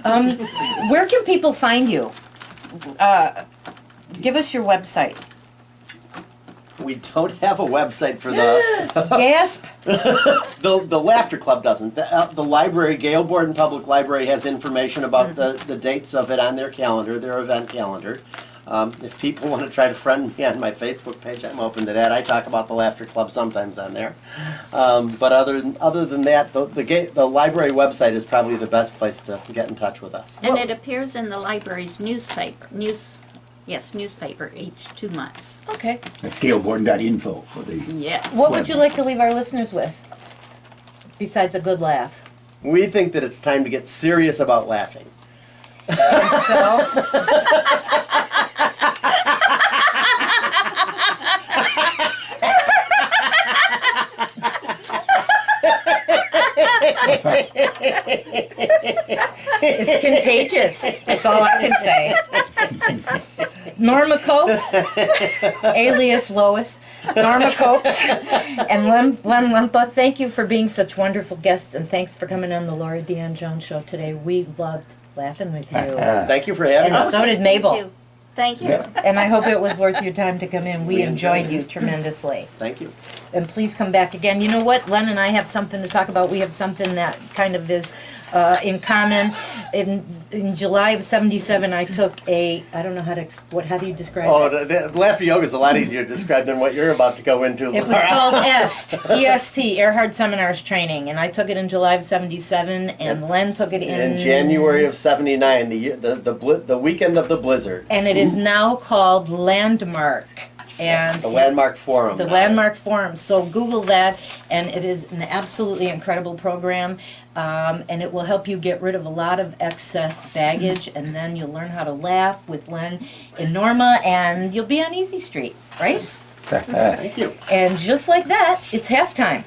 Where can people find you? Give us your website. We don't have a website for the Gasp. the Laughter Club doesn't. The library, Gale Borden Public Library, has information about the dates of it on their calendar, their event calendar. If people want to try to friend me on my Facebook page, I'm open to that. I talk about the Laughter Club sometimes on there. But other than that, the library website is probably the best place to get in touch with us. And it appears in the library's newspaper each 2 months. Okay. That's galeborden.info for the... Yes. What would you like to leave our listeners with, besides a good laugh? We think that it's time to get serious about laughing. And so... It's contagious. That's all I can say. Norma Copes, alias Lois, Norma Copes, and Len Lempa, thank you for being such wonderful guests, and thanks for coming on the Laura Dion-Jones show today. We loved laughing with you. Thank you for having us. And so did Mabel. Thank you. And I hope it was worth your time to come in. We enjoyed you tremendously. Thank you. And please come back again. You know what? Len and I have something to talk about. We have something that kind of is in common. In July of '77, I took a, I don't know how to, how do you describe it? The laughter yoga is a lot easier to describe than what you're about to go into. It was called EST, Earhart Seminars Training, and I took it in July of '77, and Len took it in January of '79, the weekend of the blizzard. And it is now called Landmark. And the Landmark Forum. The Landmark Forum. So Google that, and it is an absolutely incredible program, and it will help you get rid of a lot of excess baggage, and then you'll learn how to laugh with Len and Norma, and you'll be on Easy Street, right? Thank you. And just like that, it's halftime.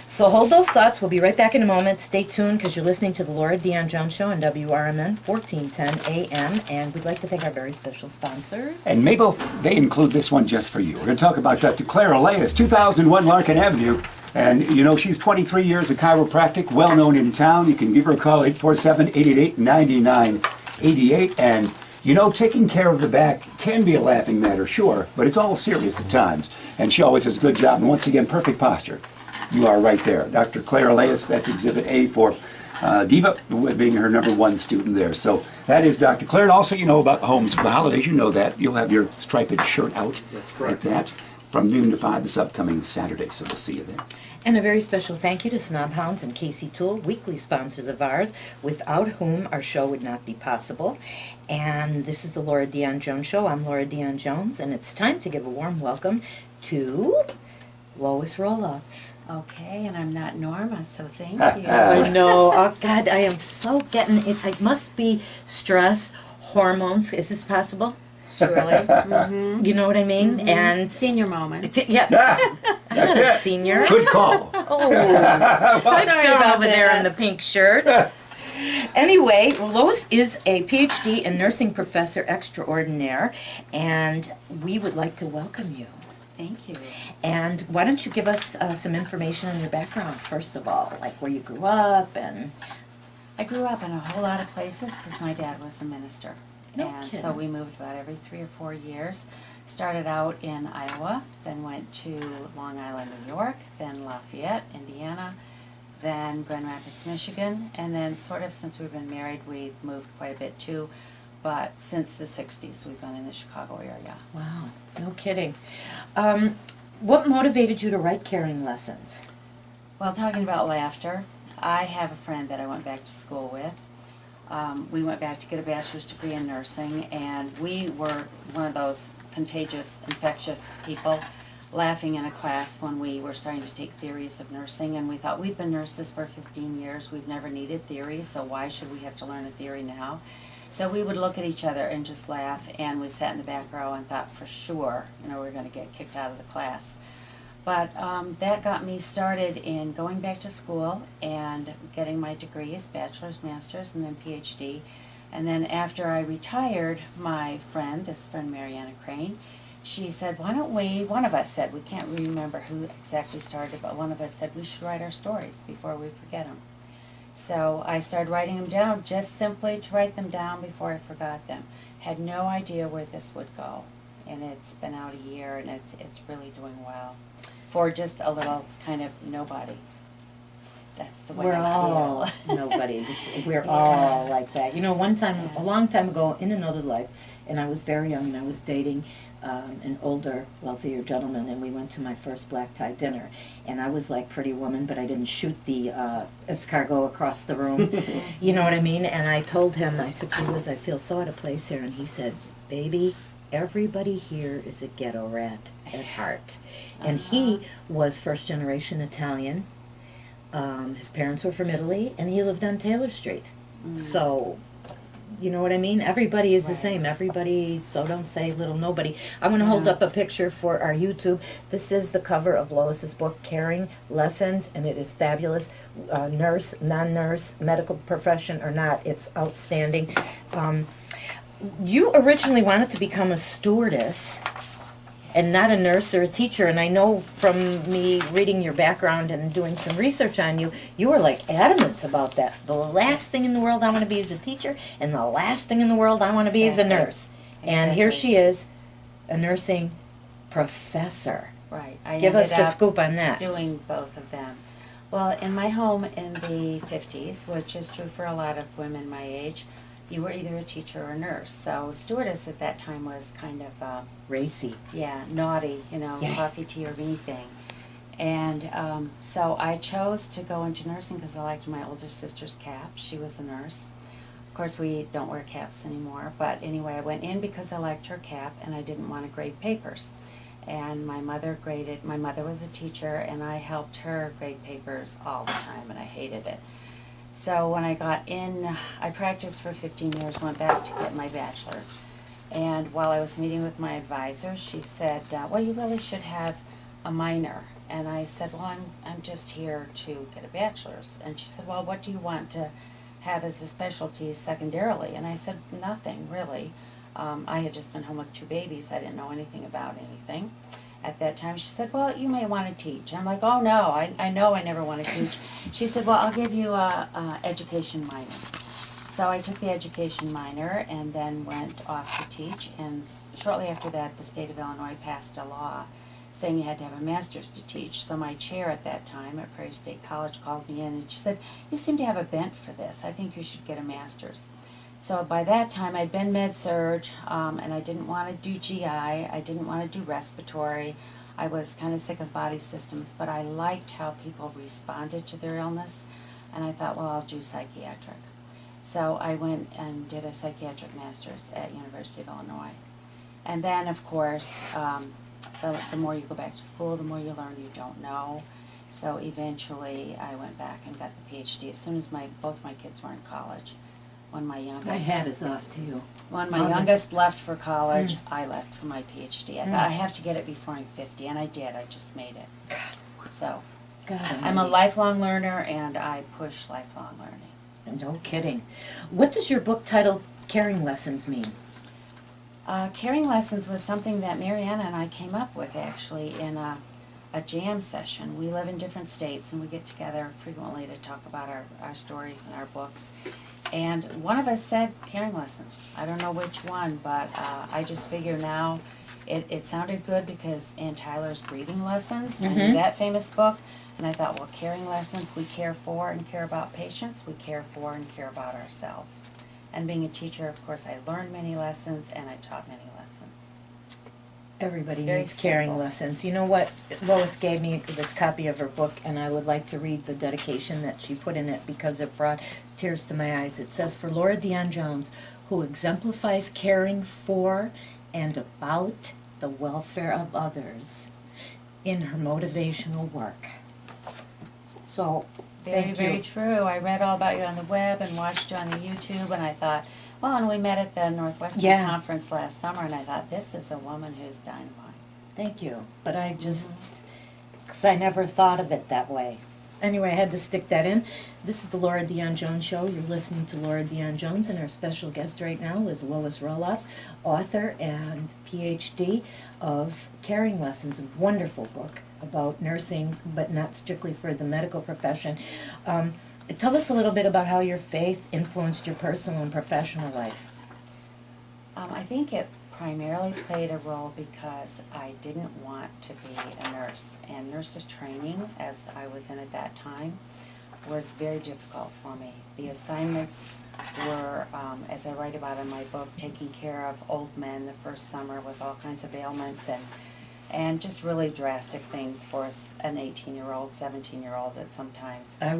So hold those thoughts. We'll be right back in a moment. Stay tuned because you're listening to the Laura Dion-Jones Show on WRMN 1410 AM. And we'd like to thank our very special sponsors. And Mabel, they include this one just for you. We're going to talk about Dr. Claire Elias, 2001 Larkin Avenue. And, you know, she's 23 years of chiropractic, well-known in town. You can give her a call, 847-888-9988. And, you know, taking care of the back can be a laughing matter, sure, but it's all serious at times. And she always does a good job. And once again, perfect posture. You are right there. Dr. Claire Elias, that's Exhibit A for Diva, being her #1 student there. So that is Dr. Claire. And also, you know about homes for the holidays. You know that. You'll have your striped shirt out like that from noon to 5 this upcoming Saturday. So we'll see you there. And a very special thank you to Snob Hounds and Casey Tool, weekly sponsors of ours, without whom our show would not be possible. And this is the Laura Dion-Jones Show. I'm Laura Dion-Jones, and it's time to give a warm welcome to Lois Roelofs. Okay, and I'm not Norma, so thank you. I know. Oh, God, I am so getting it. It must be stress, hormones. Is this possible? Surely. You know what I mean? And Senior moments. yeah. That's it. Senior. Good call. Oh, Sorry about over there in the pink shirt. Anyway, Lois is a PhD and nursing professor extraordinaire, and we would like to welcome you. Thank you. And why don't you give us some information on your background, first of all, like where you grew up and... I grew up in a whole lot of places because my dad was a minister. No and kidding. so we moved about every 3 or 4 years. Started out in Iowa, then went to Long Island, New York, then Lafayette, Indiana, then Grand Rapids, Michigan, and then sort of since we've been married, we've moved quite a bit too. But since the 60s, we've been in the Chicago area. Wow, no kidding. What motivated you to write Caring Lessons? Well, talking about laughter, I have a friend that I went back to school with. We went back to get a bachelor's degree in nursing, and we were one of those contagious, infectious people laughing in a class when we were starting to take theories of nursing, and we thought, we've been nurses for 15 years, we've never needed theories, so why should we have to learn a theory now? So we would look at each other and just laugh, and we sat in the back row and thought for sure, you know, we're going to get kicked out of the class. But that got me started in going back to school and getting my degrees, bachelor's, master's, and then PhD. And then after I retired, my friend, this friend Mariana Crane, she said, why don't we, one of us said, we can't remember who exactly started, but one of us said we should write our stories before we forget them. So I started writing them down, just simply to write them down before I forgot them. Had no idea where this would go. And it's been out a year, and it's really doing well. For just a little kind of nobody. That's the way We're I all feel. nobody. We're Yeah. all like that. You know, one time, Yeah. a long time ago, in another life, and I was very young, and I was dating an older, wealthier gentleman, and we went to my first black tie dinner. And I was like Pretty Woman, but I didn't shoot the escargot across the room. You know what I mean? And I told him, I said, "Gee whiz, I feel so out of place here." And he said, "Baby, everybody here is a ghetto rat at heart." And he was first generation Italian. His parents were from Italy, and he lived on Taylor Street. So, you know what I mean? Everybody is the Right. same. Everybody, so don't say little nobody. I'm going to hold up a picture for our YouTube. This is the cover of Lois's book, Caring Lessons, and it is fabulous. Nurse, non-nurse, medical profession or not, it's outstanding. You originally wanted to become a stewardess and not a nurse or a teacher, and I know from me reading your background and doing some research on you, you were like adamant about that. The last thing in the world I want to be is a teacher, and the last thing in the world I want to be is a Exactly. nurse. And here Exactly. she is, a nursing professor. Right. I Give us ended the up scoop on that. doing both of them. Well, in my home in the 50s, which is true for a lot of women my age, you were either a teacher or a nurse. So stewardess at that time was kind of, Racy. naughty, Yeah. coffee, tea, or anything. And so I chose to go into nursing because I liked my older sister's cap. She was a nurse. Of course, we don't wear caps anymore. But anyway, I went in because I liked her cap and I didn't want to grade papers. And my mother was a teacher, and I helped her grade papers all the time, and I hated it. So when I got in, I practiced for 15 years, went back to get my bachelor's. And while I was meeting with my advisor, she said, well, you really should have a minor. And I said, well, I'm just here to get a bachelor's. And she said, well, what do you want to have as a specialty secondarily? And I said, nothing, really. I had just been home with 2 babies. I didn't know anything about anything at that time. She said, well, you may want to teach. I'm like, oh, no, I know I never want to teach. She said, well, I'll give you a education minor. So I took the education minor and then went off to teach. And shortly after that, the state of Illinois passed a law saying you had to have a master's to teach. So my chair at that time at Prairie State College called me in, and she said, you seem to have a bent for this. I think you should get a master's. So by that time, I'd been med-surg, and I didn't want to do GI. I didn't want to do respiratory. I was kind of sick of body systems, but I liked how people responded to their illness, and I thought, well, I'll do psychiatric. So I went and did a psychiatric master's at University of Illinois. And then, of course, the more you go back to school, the more you learn you don't know. So eventually, I went back and got the PhD as soon as both my kids were in college. When my youngest, My hat is off to you. when my Love it. youngest left for college, I left for my PhD. I thought I have to get it before I'm 50, and I did. I just made it. So God, I'm a lifelong learner, and I push lifelong learning. no kidding. What does your book title, Caring Lessons, mean? Caring Lessons was something that Mariana and I came up with, actually, in a jam session. We live in different states, and we get together frequently to talk about our stories and our books. And one of us said caring lessons. I don't know which one, but I just figure now it sounded good because Ann Tyler's Breathing Lessons, I knew that famous book, and I thought, well, caring lessons, we care for and care about patients, we care for and care about ourselves. And being a teacher, of course, I learned many lessons and I taught many lessons. Everybody Very needs caring simple. lessons. You know what? Lois gave me this copy of her book, and I would like to read the dedication that she put in it because it brought tears to my eyes. It says, for Laura Dion-Jones, who exemplifies caring for and about the welfare of others in her motivational work. So, Very, thank very you. true. I read all about you on the web and watched you on the YouTube, and I thought, well, and we met at the Northwestern Yeah. Conference last summer, and I thought, this is a woman who's dynamite. Thank you. But I just, because I never thought of it that way. Anyway, I had to stick that in. This is the Laura Dion-Jones Show. You're listening to Laura Dion-Jones, and our special guest right now is Lois Roelofs, author and PhD of Caring Lessons, a wonderful book about nursing, but not strictly for the medical profession. Tell us a little bit about how your faith influenced your personal and professional life. I think it primarily played a role because I didn't want to be a nurse. And nurses training, as I was in at that time, was very difficult for me. The assignments were, as I write about in my book, taking care of old men the first summer with all kinds of ailments and just really drastic things for an 18-year-old, 17-year-old that sometimes. I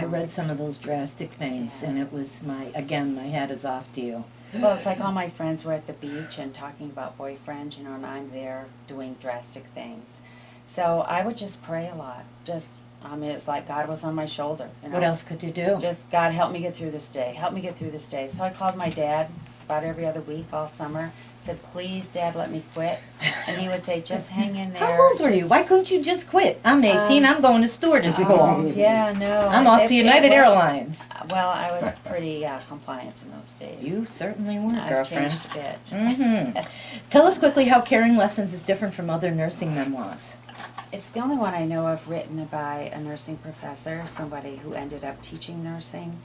read some of those drastic things, Yeah. and it was my hat is off to you. Well, it's like all my friends were at the beach and talking about boyfriends, you know, and I'm there doing drastic things. So I would just pray a lot. It was like God was on my shoulder. You know? What else could you do? Just, God, help me get through this day. Help me get through this day. So I called my dad about every other week all summer. Said, please, Dad, let me quit. And he would say, just hang in there. How old were you? Why couldn't you just quit? I'm 18. I'm going to stewardess school. Yeah, no. I'm off to United Airlines. Well, I was pretty compliant in those days. You certainly were, I've girlfriend. changed a bit. Tell us quickly how Caring Lessons is different from other nursing memoirs. It's the only one I know of written by a nursing professor, somebody who ended up teaching nursing.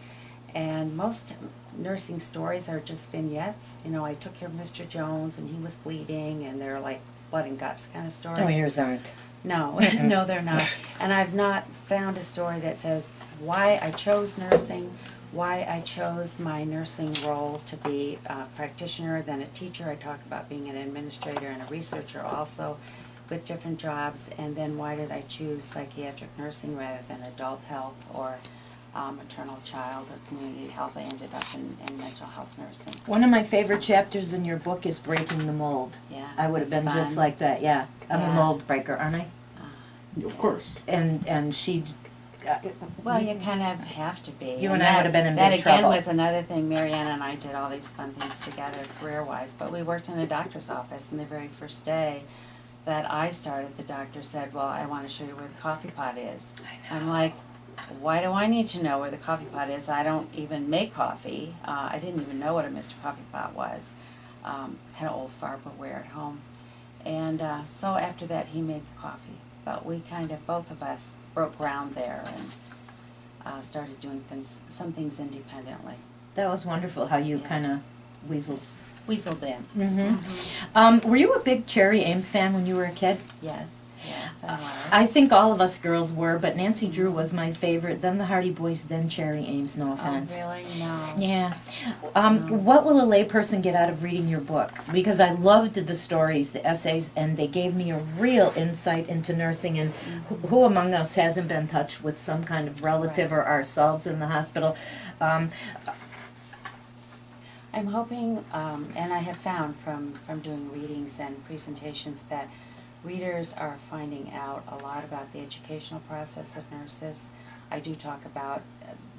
And most nursing stories are just vignettes. You know, I took care of Mr. Jones and he was bleeding, and they're like blood and guts kind of stories. Oh, yours aren't. No, no, they're not. And I've not found a story that says why I chose nursing, why I chose my nursing role to be a practitioner, then a teacher. I talk about being an administrator and a researcher also with different jobs, and then why did I choose psychiatric nursing rather than adult health or maternal child or community health. I ended up in mental health nursing. One of my favorite chapters in your book is Breaking the Mold. Yeah, I would have that's been just fun. like that, yeah. I'm a Yeah. mold breaker, aren't I? Of course. And she... Well, you kind of have to be. You and I would have been in that big again trouble. was another thing. Marianne and I did all these fun things together career-wise, but we worked in a doctor's office, and the very first day that I started, the doctor said, well, I want to show you where the coffee pot is. I'm like, why do I need to know where the coffee pot is? I don't even make coffee. I didn't even know what a Mr. Coffee Pot was. Had an old Farberware at home. And so after that, he made the coffee. But we kind of, both of us, broke ground there and started doing some things independently. That was wonderful how you Yeah. kind of weaseled. Weaseled in. Were you a big Cherry Ames fan when you were a kid? Yes, I was. I think all of us girls were, but Nancy Drew was my favorite, then the Hardy Boys, then Cherry Ames, no offense. Oh, really? No. Yeah. What will a layperson get out of reading your book? Because I loved the stories, the essays, and they gave me a real insight into nursing, and who among us hasn't been touched with some kind of relative or ourselves in the hospital? I'm hoping, and I have found from doing readings and presentations, that readers are finding out a lot about the educational process of nurses. I do talk about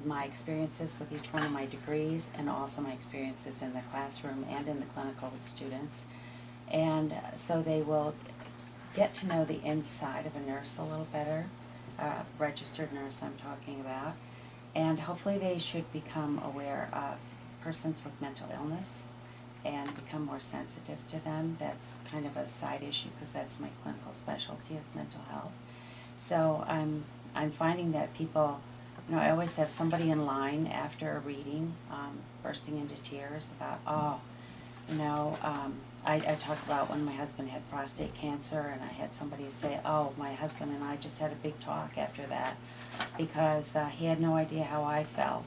my experiences with each one of my degrees, and also my experiences in the classroom and in the clinical with students. And so they will get to know the inside of a nurse a little better, registered nurse I'm talking about, and hopefully they should become aware of persons with mental illness and become more sensitive to them. That's kind of a side issue because that's my clinical specialty is mental health. So I'm finding that people, you know, I always have somebody in line after a reading bursting into tears about, oh, you know, I talk about when my husband had prostate cancer, and I had somebody say, oh, my husband and I just had a big talk after that because he had no idea how I felt.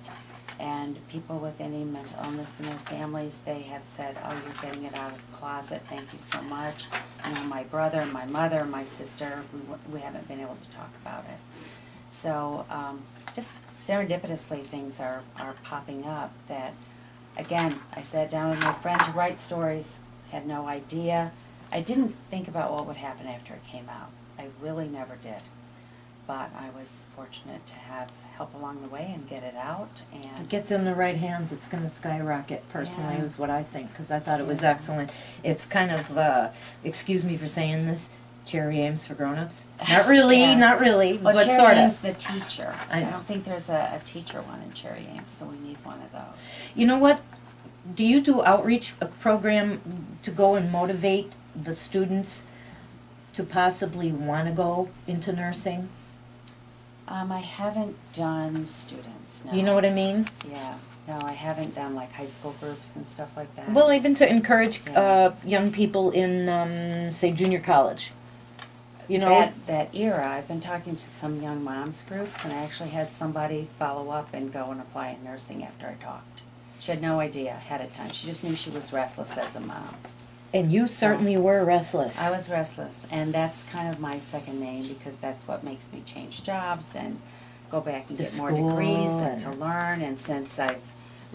And people with any mental illness in their families, they have said, oh, you're getting it out of the closet, thank you so much. You know, my brother, my mother, my sister, we haven't been able to talk about it. So just serendipitously things are popping up that, again, I sat down with my friend to write stories, had no idea. I didn't think about what would happen after it came out. I really never did. But I was fortunate to have help along the way and get it out. It And gets in the right hands, it's going to skyrocket, personally, Yeah. is what I think, because I thought it was Yeah. excellent. It's kind of, excuse me for saying this, Cherry Ames for grown-ups. Not really, Yeah. not really, well, but Cherry sort Ames of. the teacher. I I know. don't think there's a teacher one in Cherry Ames, so we need one of those. You know what? Do you do outreach, a program to go and motivate the students to possibly want to go into nursing? I haven't done students, no. You know what I mean? Yeah, no, I haven't done like high school groups and stuff like that. Well, even to encourage Yeah. young people in, say, junior college. You know, that era, I've been talking to some young moms groups, and I actually had somebody follow up and go and apply in nursing after I talked. She had no idea ahead of time. She just knew she was restless as a mom. and you certainly were restless. I was restless, and that's kind of my second name because that's what makes me change jobs and go back and To get more school degrees and to and- learn. And since I've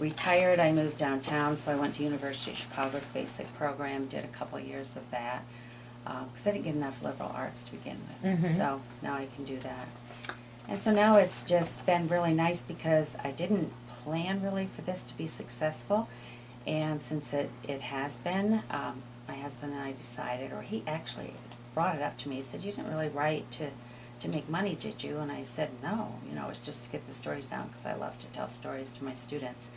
retired, I moved downtown, so I went to University of Chicago's basic program, did a couple years of that, because I didn't get enough liberal arts to begin with. Mhm. So now I can do that. And so now it's just been really nice because I didn't plan really for this to be successful. And since it has been, my husband and I decided, or he actually brought it up to me, he said, "You didn't really write to make money, did you?" And I said, "No, it's just to get the stories down because I love to tell stories to my students."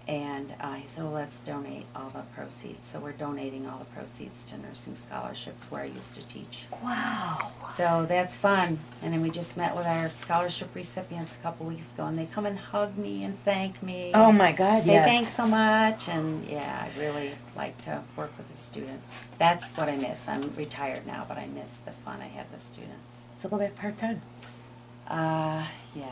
And he said, "Well, let's donate all the proceeds." So we're donating all the proceeds to nursing scholarships where I used to teach. Wow. So that's fun. And then we just met with our scholarship recipients a couple weeks ago, and they come and hug me and thank me. Oh my God, Say yes. thanks so much. And yeah, I really like to work with the students. That's what I miss. I'm retired now, but I miss the fun I had with students. So go back part-time. Yeah. Yeah.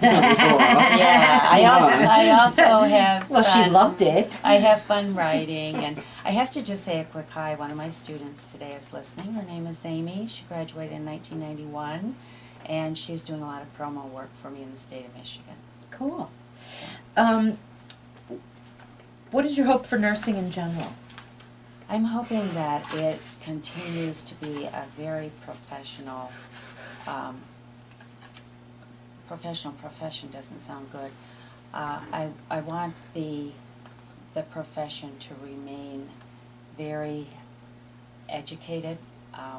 Yeah, I also have Well, she fun. loved it. I have fun writing, and I have to just say a quick hi. One of my students today is listening. Her name is Amy. She graduated in 1991, and she's doing a lot of promo work for me in the state of Michigan. Cool. What is your hope for nursing in general? I'm hoping that it continues to be a very professional profession doesn't sound good. I want the profession to remain very educated.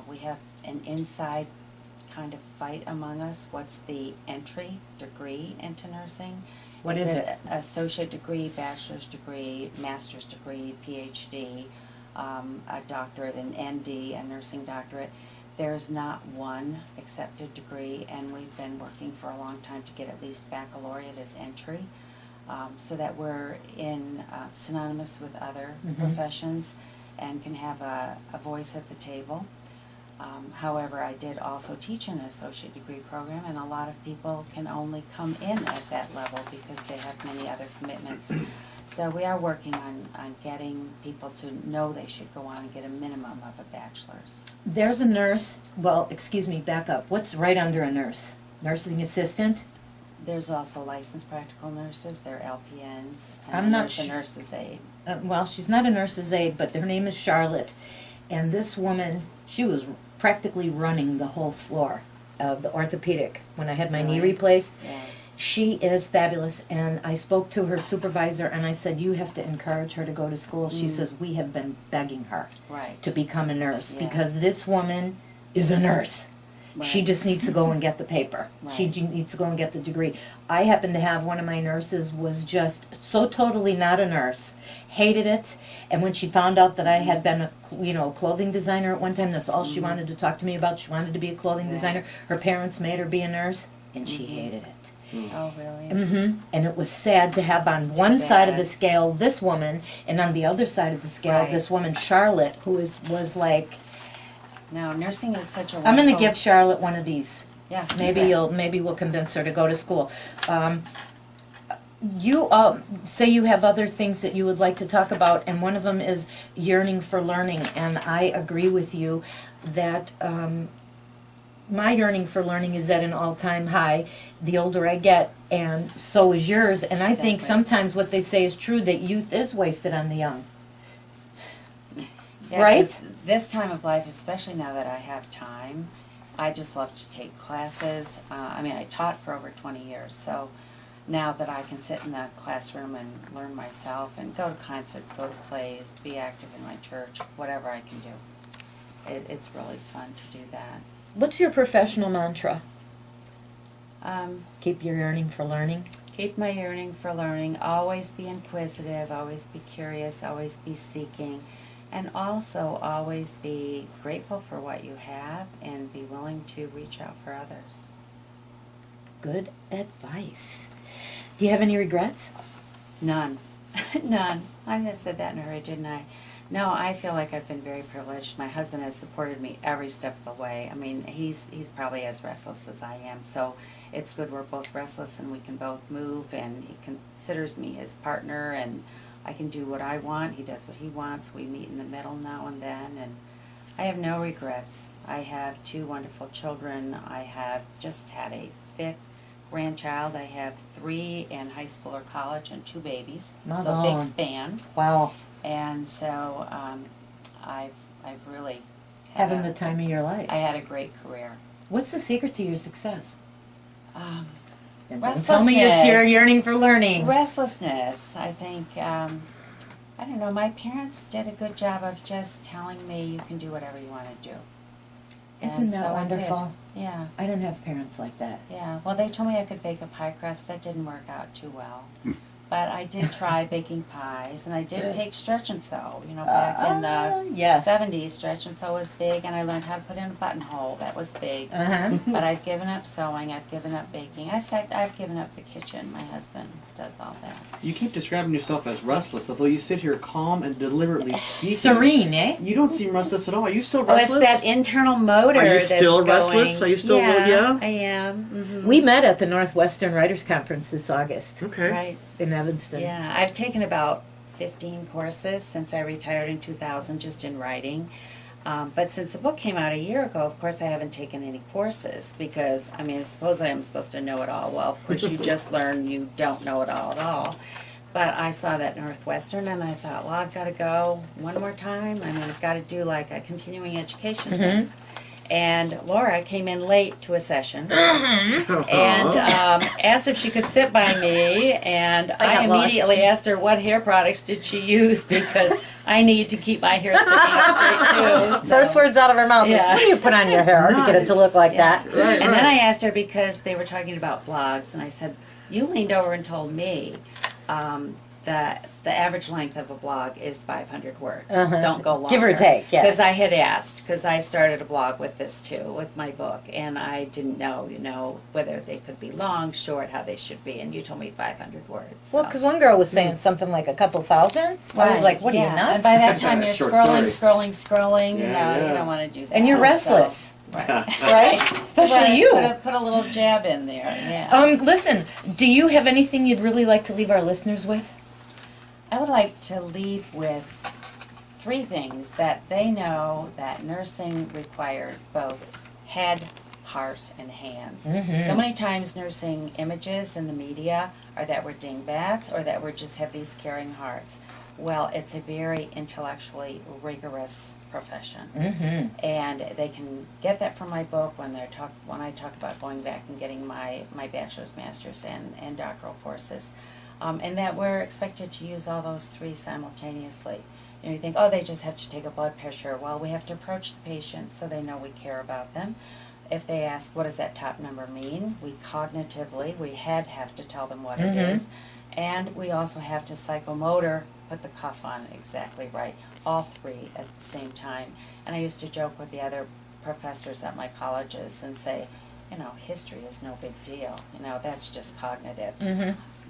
We have an inside kind of fight among us. What's the entry degree into nursing? What is it? Associate degree, bachelor's degree, master's degree, PhD, a doctorate, an ND, a nursing doctorate. There's not one accepted degree, and we've been working for a long time to get at least baccalaureate as entry, so that we're synonymous with other professions and can have a voice at the table. However, I did also teach in an associate degree program, and a lot of people can only come in at that level because they have many other commitments. So we are working on getting people to know they should go on and get a minimum of a bachelor's. There's a nurse, well, excuse me, back up. What's right under a nurse? Nursing assistant? There's also licensed practical nurses, they're LPNs, and I'm then not there's a su- nurse's aide. Well, she's not a nurse's aide, but her name is Charlotte. And this woman, she was practically running the whole floor of the orthopedic when I had my knee Really? replaced. Yeah. She is fabulous, and I spoke to her supervisor, and I said, "You have to encourage her to go to school." She says, "We have been begging her Right. to become a nurse Yeah. because this woman is a nurse. She Right. just needs to go and get the paper. She Right. needs to go and get the degree." I happen to have one of my nurses was just so totally not a nurse, hated it, and when she found out that I had been a clothing designer at one time, that's all she wanted to talk to me about. She wanted to be a clothing Yeah. designer. Her parents made her be a nurse, and she hated it. Oh, really? And it was sad to have on It's too one side of bad. the scale this woman, and on the other side of the scale Right. this woman Charlotte, who was like, No, nursing is such a "I'm going to wonderful- give Charlotte one of these. Yeah. Maybe we'll convince her to go to school." You say you have other things that you would like to talk about, and one of them is yearning for learning, and I agree with you that my yearning for learning is at an all-time high the older I get, and so is yours. And I think Exactly. sometimes what they say is true, that youth is wasted on the young. Yeah, Right? this time of life, especially now that I have time, I just love to take classes. I taught for over 20 years, so now that I can sit in the classroom and learn myself and go to concerts, go to plays, be active in my church, whatever I can do. It's really fun to do that. What's your professional mantra? Keep Keep your yearning for learning. my yearning for learning, always be inquisitive, always be curious, always be seeking, and also always be grateful for what you have and be willing to reach out for others. Good advice. Do you have any regrets? None. None. I just said that in a hurry, didn't I? No, I feel like I've been very privileged. My husband has supported me every step of the way. I mean, he's probably as restless as I am, so it's good we're both restless and we can both move, and he considers me his partner, and I can do what I want. He does what he wants. We meet in the middle now and then, and I have no regrets. I have 2 wonderful children. I have just had a 5th grandchild. I have 3 in high school or college and 2 babies. Not So big long. span. Wow. And so I've really Having had the time of your life. I had a great career. What's the secret to your success? And don't Restlessness. tell me it's your yearning for learning. Restlessness. I think I don't know. My parents did a good job of just telling me you can do whatever you want to do. Isn't And that so I did. wonderful? Yeah. I didn't have parents like that. Yeah, well, they told me I could bake a pie crust. That didn't work out too well. But I did try baking pies, and I did take stretch and sew. You know, back in the yes. 70s, stretch and sew was big, and I learned how to put in a buttonhole. That was big. Uh-huh. But I've given up sewing. I've given up baking. In fact, I've given up the kitchen. My husband does all that. You keep describing yourself as restless, although you sit here calm and deliberately speaking. Serene, eh? You don't seem restless at all. Are you still Well, restless? it's that internal motor. Are you that's still going. restless? Are you still- yeah? I am. Mm-hmm. We met at the Northwestern Writers Conference this August Okay. Right. in Evanston. Yeah, I've taken about 15 courses since I retired in 2000, just in writing. But since the book came out a year ago, of course, I haven't taken any courses because, I mean, supposedly I'm supposed to know it all. Well, of course, you just learn you don't know it all at all. But I saw that Northwestern, and I thought, well, I've got to go one more time. I mean, I've got to do like a continuing education thing. And Laura came in late to a session and asked if she could sit by me. And I got lost. immediately asked her what hair products did she use because I need to keep my hair sticking up straight too. So. First words out of her mouth Yeah. is, what do you put on your hair to get it to look like that? Right, And then I asked her because they were talking about blogs, and I said, you leaned over and told me that the average length of a blog is 500 words. Uh-huh. Don't go longer. Give or take, yeah. Because I had asked, because I started a blog with this too, with my book, and I didn't know, whether they could be long, short, how they should be, and you told me 500 words. Well, because one girl was saying something like a couple thousand. I was like, what are you, nuts? And by that time you're Short scrolling, Yeah, you yeah. don't want to do that. And you're So- restless, right. right? Especially Right. you. Put a little jab in there, yeah. Listen, do you have anything you'd really like to leave our listeners with? I would like to leave with 3 things: that they know that nursing requires both head, heart, and hands. So many times nursing images in the media are that we're dingbats or that we just have these caring hearts. Well, it's a very intellectually rigorous profession. And they can get that from my book when I talk about going back and getting my bachelor's, master's, and doctoral courses. And that we're expected to use all those 3 simultaneously. You think, oh, they just have to take a blood pressure. Well, we have to approach the patient so they know we care about them. If they ask, what does that top number mean? We cognitively, we have to tell them what it is. And we also have to psychomotor, put the cuff on exactly right. All 3 at the same time. And I used to joke with the other professors at my colleges and say, history is no big deal. That's just cognitive.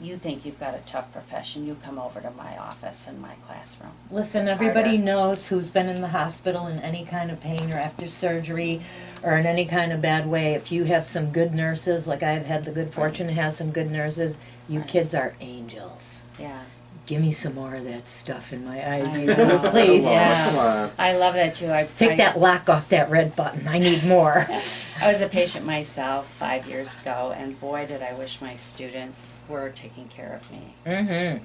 You think you've got a tough profession, you come over to my office and my classroom. Listen, It's everybody harder. knows who's been in the hospital in any kind of pain or after surgery or in any kind of bad way. If you have some good nurses, like I've had the good fortune to have some good nurses, you kids are angels. Yeah. Give me some more of that stuff in my I IV, know. please. Yeah. Come on. I love that too. Take that lock off that red button. I need more. I was a patient myself 5 years ago, and boy, did I wish my students were taking care of me.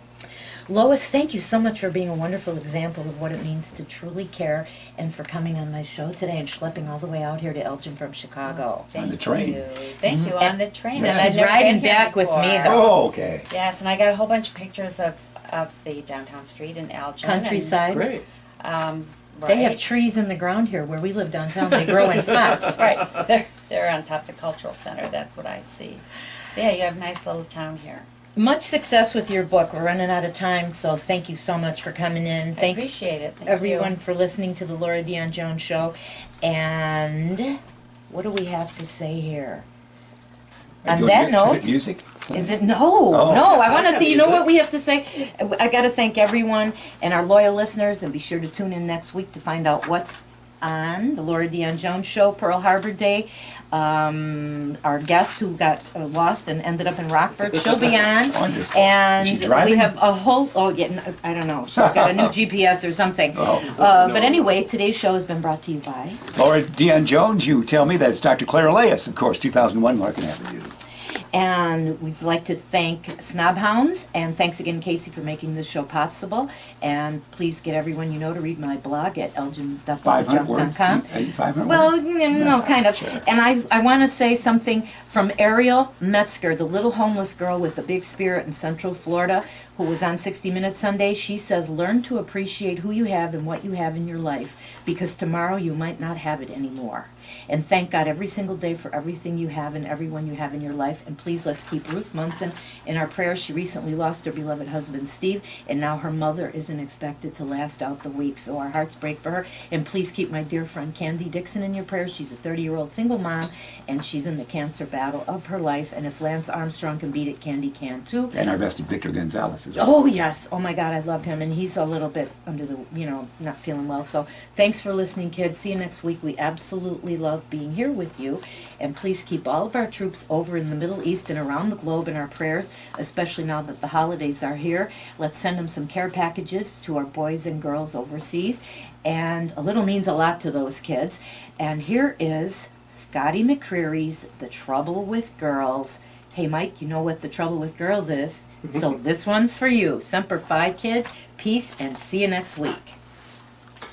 Lois, thank you so much for being a wonderful example of what it means to truly care and for coming on my show today and schlepping all the way out here to Elgin from Chicago. Thank the train. you. Thank you, on the train. And She's I've never riding been here back with me, before. though. Oh, okay. Yes, and I got a whole bunch of pictures of the downtown street in Elgin. Countryside. Great. And, They have right. trees in the ground here where we live downtown. They grow in pots. Right, they're on top of the cultural center. That's what I see. Yeah, you have a nice little town here. Much success with your book. We're running out of time, so thank you so much for coming in. I Thanks appreciate it. Thank everyone you. for listening to the Laura Dion-Jones Show. And what do we have to say here? On Doing that Is note, it music? is it? No, Oh. no. I want to. You know what we have to say? I got to thank everyone and our loyal listeners, and be sure to tune in next week to find out what's on the Laura Dion-Jones Show, Pearl Harbor Day. Our guest who got lost and ended up in Rockford, she'll be on. Wonderful. And Is she driving? we have a whole. Oh yeah, I don't know. She's got a new GPS or something. Oh. But anyway, today's show has been brought to you by. Laura Dion-Jones, you tell me that's Dr. Claire Elias, of course, 2001 Larkin Avenue. And we'd like to thank Snobhounds, and thanks again, Casey, for making this show possible. And please get everyone you know to read my blog at 500 words? elginduffyjunk.com. 500 Well, words? no, kind of. Sure. And I want to say something from Ariel Metzger, the little homeless girl with the big spirit in Central Florida, who was on 60 Minutes Sunday. She says, learn to appreciate who you have and what you have in your life, because tomorrow you might not have it anymore. And thank God every single day for everything you have and everyone you have in your life. And please, let's keep Ruth Munson in our prayers. She recently lost her beloved husband, Steve, and now her mother isn't expected to last out the week. So our hearts break for her. And please keep my dear friend Candy Dixon in your prayers. She's a 30-year-old single mom, and she's in the cancer battle of her life. And if Lance Armstrong can beat it, Candy can too. And our bestie Victor Gonzalez as well. Oh, yes. Oh, my God, I love him. And he's a little bit under the, not feeling well. So thanks for listening, kids. See you next week. We absolutely love being here with you. And please keep all of our troops over in the Middle East and around the globe in our prayers, especially now that the holidays are here. Let's send them some care packages to our boys and girls overseas. And a little means a lot to those kids. And here is Scotty McCreery's The Trouble with Girls. Hey, Mike, you know what The Trouble with Girls is? So this one's for you. Semper Fi, kids. Peace, and see you next week.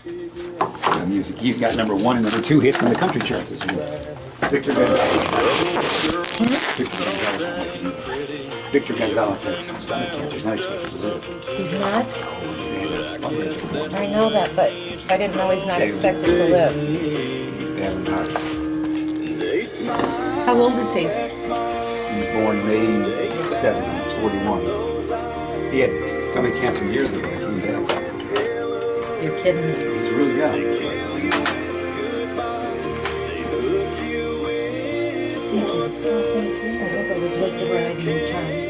The music. He's got number 1 and number 2 hits in the country charts this week. Victor Gonzalez. Victor Gonzalez has some stomach cancer. He's not expected to live. He's not? And, I know that, but I didn't know he's not expected to live. How old is he? He was born May 7th. He's 41. He had stomach cancer years ago. He came back. You're kidding me. He's really young. Thank you. I hope I was with the right time.